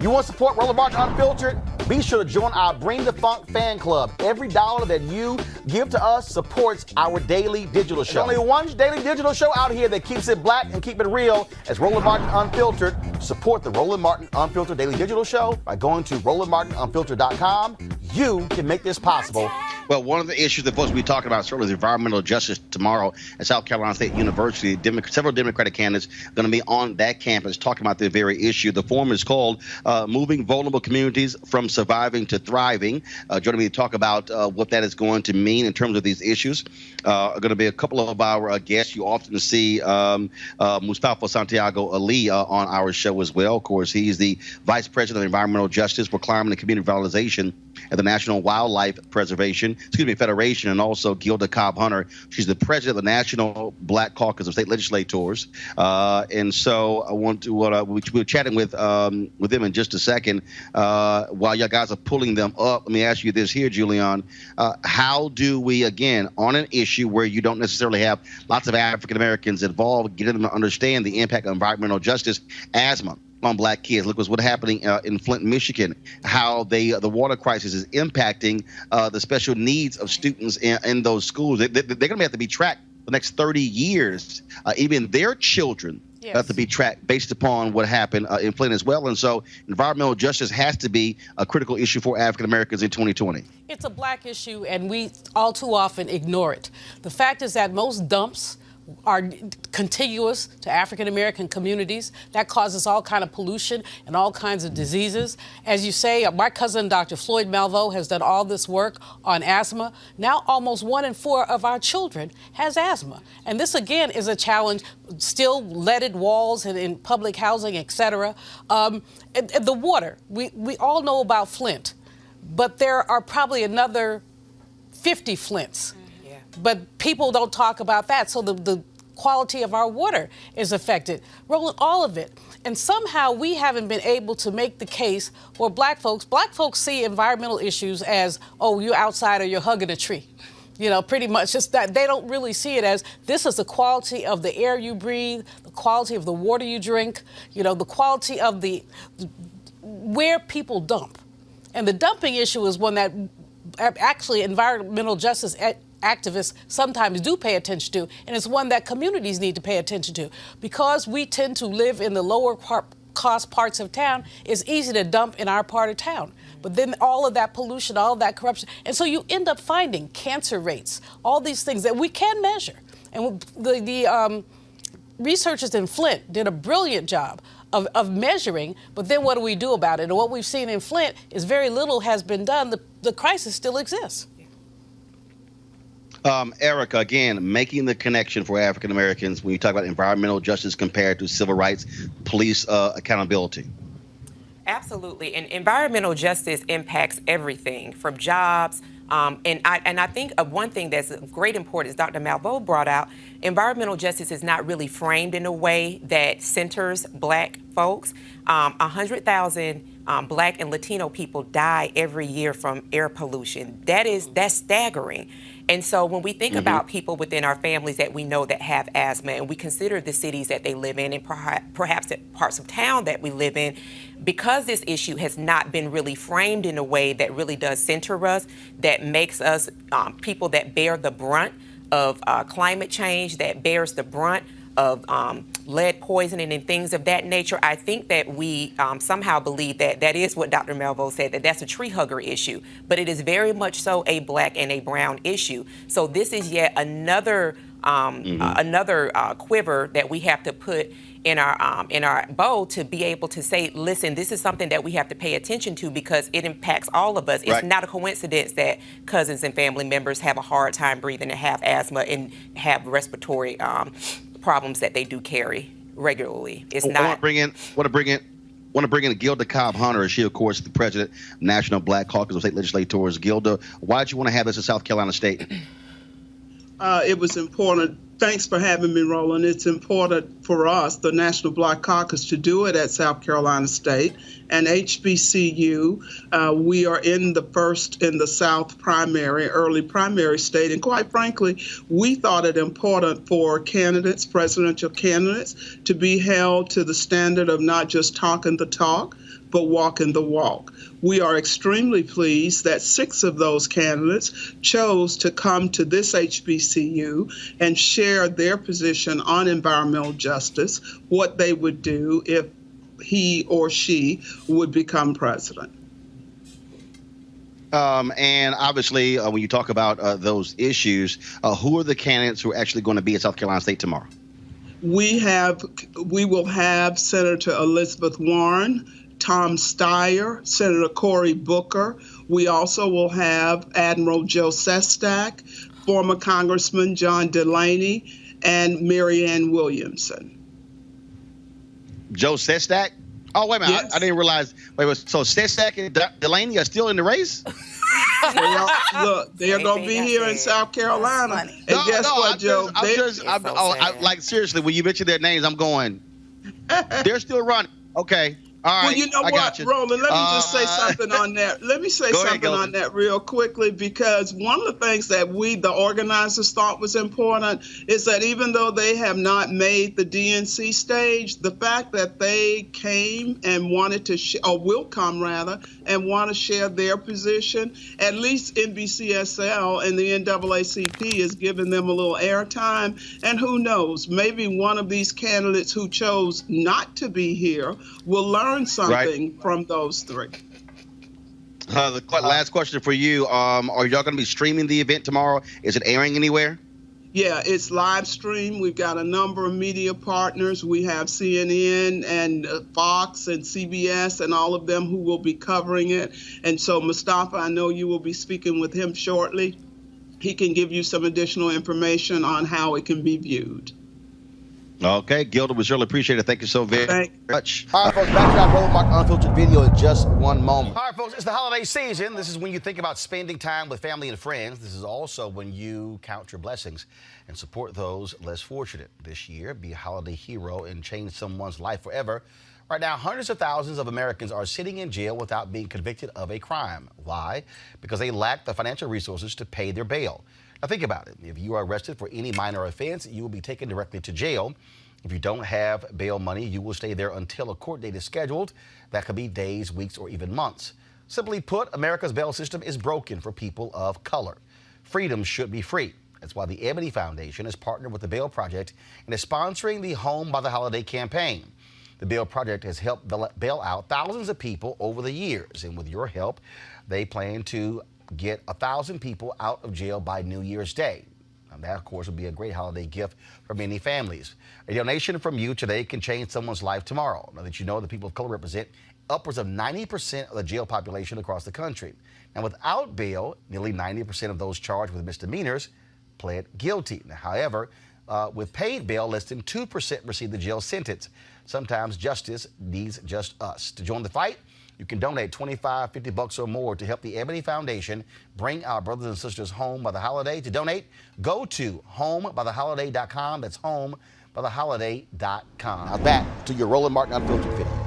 You want to support Roland Martin Unfiltered? Be sure to join our Bring the Funk fan club. Every dollar that you give to us supports our daily digital show. There's only one daily digital show out here that keeps it black and keep it real as Roland Martin Unfiltered. Support the Roland Martin Unfiltered daily digital show by going to RolandMartinUnfiltered.com. You can make this possible. Well, one of the issues that folks will be talking about certainly is environmental justice tomorrow at South Carolina State University. Several Democratic candidates are going to be on that campus talking about the very issue. The forum is called Moving Vulnerable Communities from Surviving to Thriving. Joining me to talk about what that is going to mean in terms of these issues are going to be a couple of our guests. You often see Mustafa Santiago Ali on our show as well. Of course, he's the Vice President of Environmental Justice for Climate and Community Revitalization at the National Wildlife Federation, and also Gilda Cobb Hunter. She's the president of the National Black Caucus of State Legislators. And so I want to, we're chatting with them in just a second. While you guys are pulling them up, let me ask you this here, Julian. How do we, again, on an issue where you don't necessarily have lots of African Americans involved, get them to understand the impact of environmental justice, asthma on black kids? Look what's happening in Flint, Michigan, how the water crisis is impacting the special needs of students in those schools. They're going to have to be tracked the next 30 years. Even their children have to be tracked based upon what happened in Flint as well. And so environmental justice has to be a critical issue for African Americans in 2020. It's a black issue, and we all too often ignore it. The fact is that most dumps are contiguous to African-American communities. That causes all kind of pollution and all kinds of diseases. As you say, my cousin, Dr. Floyd Malveaux, has done all this work on asthma. Now almost 1 in 4 of our children has asthma. And this, again, is a challenge. Still leaded walls in public housing, et cetera. And the water, we all know about Flint, but there are probably another 50 Flints. But people don't talk about that, so the quality of our water is affected. Roland, all of it. And somehow we haven't been able to make the case for black folks see environmental issues as, oh, you're outside or you're hugging a tree. You know, pretty much just that. They don't really see it as this is the quality of the air you breathe, the quality of the water you drink, you know, the quality of where people dump. And the dumping issue is one that actually environmental justice activists sometimes do pay attention to, and it's one that communities need to pay attention to. Because we tend to live in the lower cost parts of town, it's easy to dump in our part of town. But then all of that pollution, all of that corruption, and so you end up finding cancer rates, all these things that we can measure. And the researchers in Flint did a brilliant job of measuring, but then what do we do about it? And what we've seen in Flint is very little has been done. The crisis still exists. Erica, again, making the connection for African Americans when you talk about environmental justice compared to civil rights, police accountability. Absolutely. And environmental justice impacts everything from jobs. And I think of one thing that's of great importance, Dr. Malveaux brought out, environmental justice is not really framed in a way that centers black folks. 100,000 Black and Latino people die every year from air pollution. That's staggering. And so when we think about people within our families that we know that have asthma, and we consider the cities that they live in and perhaps the parts of town that we live in, because this issue has not been really framed in a way that really does center us, that makes us people that bear the brunt of climate change, that bears the brunt of lead poisoning and things of that nature, I think that we somehow believe that is what Dr. Malveaux said, that's a tree hugger issue. But it is very much so a black and a brown issue. So this is yet another quiver that we have to put in our bow to be able to say, listen, this is something that we have to pay attention to because it impacts all of us. It's not a coincidence that cousins and family members have a hard time breathing and have asthma and have respiratory problems that they do carry regularly. It's not. I want to bring in Gilda Cobb Hunter. She, of course, is the president of National Black Caucus of State Legislators. Gilda, why did you want to have this in South Carolina State? It was important. Thanks for having me, Roland. It's important for us, the National Black Caucus, to do it at South Carolina State and HBCU. We are in the South primary, early primary state. And quite frankly, we thought it important for candidates, presidential candidates, to be held to the standard of not just talking the talk, but walking the walk. We are extremely pleased that 6 of those candidates chose to come to this HBCU and share their position on environmental justice, what they would do if he or she would become president. And obviously, when you talk about those issues, who are the candidates who are actually going to be at South Carolina State tomorrow? We will have Senator Elizabeth Warren, Tom Steyer, Senator Cory Booker. We also will have Admiral Joe Sestak, former Congressman John Delaney, and Marianne Williamson. Joe Sestak? Oh, wait a minute. Yes. I didn't realize. So Sestak and Delaney are still in the race? Look, they're going to be here in South Carolina. And guess what, Joe? Like, seriously, when you mention their names, I'm going, they're still running. Okay. All right. Well, you know what, Roland, let me just say something on that. Let me say something on that real quickly, because one of the things that we, the organizers, thought was important is that even though they have not made the DNC stage, the fact that they came and wanted to, or will come rather, and want to share their position, at least NBCSL and the NAACP is giving them a little airtime. And who knows, maybe one of these candidates who chose not to be here will learn something from those 3. The last question for you. Are y'all going to be streaming the event tomorrow? Is it airing anywhere? Yeah, it's live stream. We've got a number of media partners. We have CNN and Fox and CBS and all of them who will be covering it. And so, Mustafa, I know you will be speaking with him shortly. He can give you some additional information on how it can be viewed. Okay, Gilda, we certainly appreciate it. Thank you so very much. All right, folks, back to our Roland Martin Unfiltered video in just one moment. All right, folks, it's the holiday season. This is when you think about spending time with family and friends. This is also when you count your blessings and support those less fortunate. This year, be a holiday hero and change someone's life forever. Right now, hundreds of thousands of Americans are sitting in jail without being convicted of a crime. Why? Because they lack the financial resources to pay their bail. Now think about it. If you are arrested for any minor offense, you will be taken directly to jail. If you don't have bail money, you will stay there until a court date is scheduled. That could be days, weeks, or even months. Simply put, America's bail system is broken for people of color. Freedom should be free. That's why the Ebony Foundation has partnered with the Bail Project and is sponsoring the Home by the Holiday campaign. The Bail Project has helped bail out thousands of people over the years, and with your help, they plan to get 1,000 people out of jail by New Year's Day. And that, of course, would be a great holiday gift for many families. A donation from you today can change someone's life tomorrow. Now that you know the people of color represent upwards of 90% of the jail population across the country. Now, without bail, nearly 90% of those charged with misdemeanors pled guilty. Now, however, with paid bail, less than 2% receive the jail sentence. Sometimes justice needs just us. To join the fight, you can donate $25, $50 or more to help the Ebony Foundation bring our brothers and sisters home by the holiday. To donate, go to homebytheholiday.com. That's homebytheholiday.com. Now back to your Roland Martin Unfiltered video.